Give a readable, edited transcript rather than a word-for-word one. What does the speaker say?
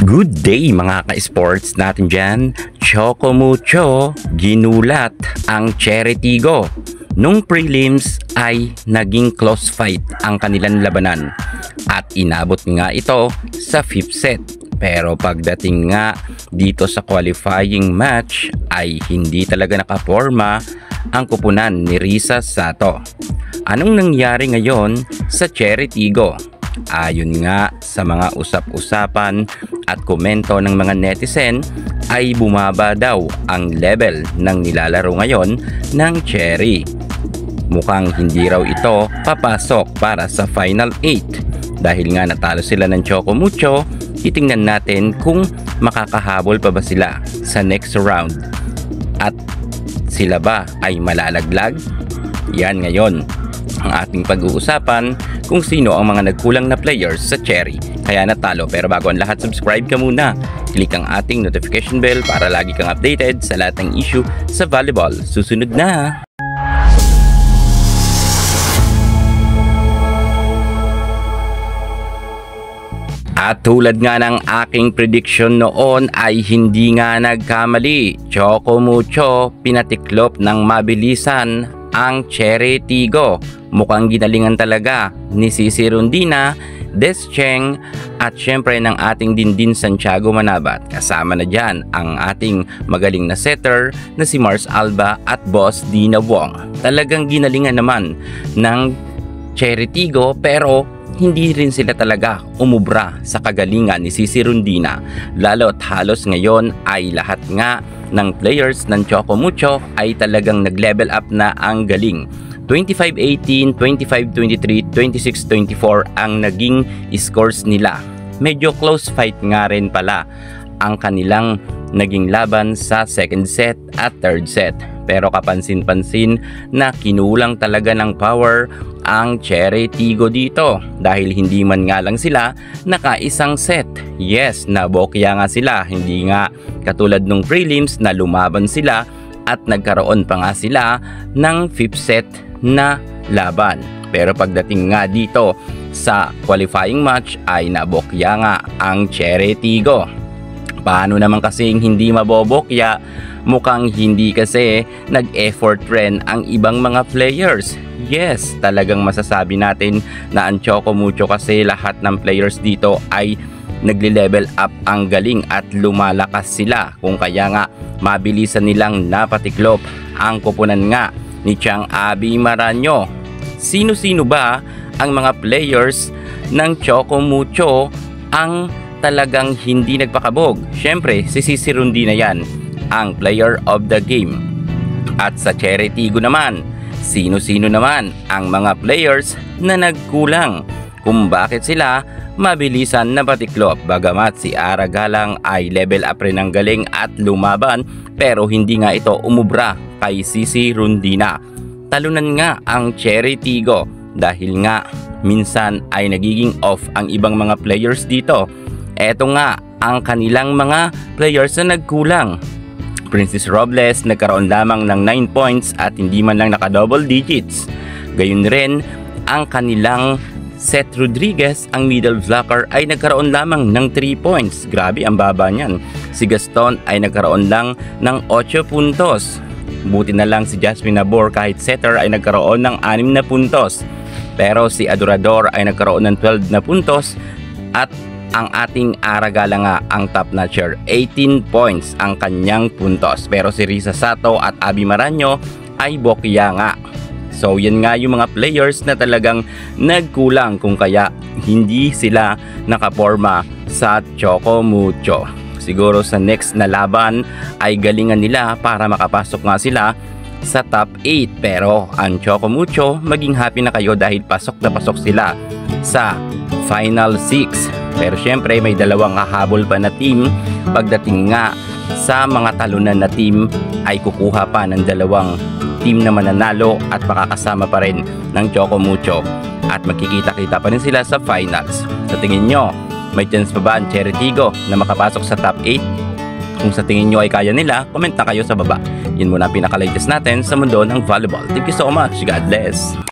Good day mga ka-sports natin dyan. Choco Mucho, ginulat ang Cherry Tigo. Nung prelims ay naging close fight ang kanilang labanan at inabot nga ito sa 5th set. Pero pagdating nga dito sa qualifying match ay hindi talaga nakaporma ang kupunan ni Risa Sato. Anong nangyari ngayon sa Cherry Tigo? Ayon nga sa mga usap-usapan at komento ng mga netizen ay bumaba daw ang level ng nilalaro ngayon ng Cherry. Mukhang hindi raw ito papasok para sa Final 8 dahil nga natalo sila ng Choco Mucho. Titingnan natin kung makakahabol pa ba sila sa next round at sila ba ay malalaglag? Yan ngayon ang ating pag-uusapan kung sino ang mga nagkulang na players sa Cherry kaya natalo. Pero bago ang lahat, subscribe ka muna. Click ang ating notification bell para lagi kang updated sa lahat ng issue sa volleyball. Susunod na! At tulad nga ng aking prediction noon ay hindi nga nagkamali. Choco Mucho pinatiklop ng mabilisan ang Cherry Tigo. Mukhang ginalingan talaga ni Cici Rondina, Des Cheng at syempre ng ating Dindin Santiago Manabat. Kasama na dyan ang ating magaling na setter na si Mars Alba at Boss Dina Wong. Talagang ginalingan naman ng Cherry Tigo pero hindi rin sila talaga umubra sa kagalingan ni Cici Rondina. Lalo't halos ngayon ay lahat nga ng players ng Choco Mucho ay talagang nag-level up na ang galing. 25-18, 25-23, 26-24 ang naging scores nila. Medyo close fight nga rin pala ang kanilang naging laban sa second set at third set. Pero kapansin-pansin na kinulang talaga ng power ang Cherry Tigo dito dahil hindi man nga lang sila nakaisang set. Yes, nabokya nga sila, hindi nga katulad nung prelims na lumaban sila at nagkaroon pa nga sila ng 5th set na laban. Pero pagdating nga dito sa qualifying match ay nabokya nga ang Cherry Tigo. Paano naman kasing hindi mabobokya? Mukhang hindi kasi nag-effort rin ang ibang mga players. Yes, talagang masasabi natin na ang Choco Mucho kasi lahat ng players dito ay nagle-level up ang galing at lumalakas sila. Kung kaya nga mabilisan nilang napatiklop ang kupunan nga ni Chang Abby Maranyo. Sino-sino ba ang mga players ng Choco Mucho ang talagang hindi nagpakabog? Syempre, si Cici Rondina yan, ang player of the game. At sa Cherry Tigo naman, sino-sino naman ang mga players na nagkulang? Kung bakit sila mabilisan na patiklop? Bagamat si Ara Galang ay level up rin ng galing at lumaban, pero hindi nga ito umubra kay Cici Rondina. Talunan nga ang Cherry Tigo dahil nga minsan ay nagiging off ang ibang mga players dito. Eto nga ang kanilang mga players na nagkulang. Princess Robles nagkaroon lamang ng 9 points at hindi man lang naka-double digits. Gayun rin ang kanilang Seth Rodriguez, ang middle blocker, ay nagkaroon lamang ng 3 points. Grabe, ang baba niyan. Si Gaston ay nagkaroon lang ng 8 puntos. Buti na lang si Jasmine Nabor kahit setter ay nagkaroon ng 6 na puntos. Pero si Adorador ay nagkaroon ng 12 na puntos at ang ating Aragala nga ang top notcher, 18 points ang kanyang puntos. Pero si Risa Sato at Abby Maranyo ay bokya nga. So yan nga yung mga players na talagang nagkulang kung kaya hindi sila nakaporma sa Choco Mucho. Siguro sa next na laban ay galingan nila para makapasok nga sila sa top 8. Pero ang Choco Mucho, maging happy na kayo dahil pasok na pasok sila sa Final 6. Pero syempre may dalawang hahabol pa na team. Pagdating nga sa mga talunan na team ay kukuha pa ng dalawang team na mananalo at makakasama pa rin ng Choco Mucho at magkikita-kita pa rin sila sa finals. Sa tingin nyo, may chance pa ba ang Cherry Tigo na makapasok sa top 8? Kung sa tingin nyo ay kaya nila, comment na kayo sa baba. Yun muna ang pinaka-latest natin sa mundo ng volleyball. Thank you so much. God bless.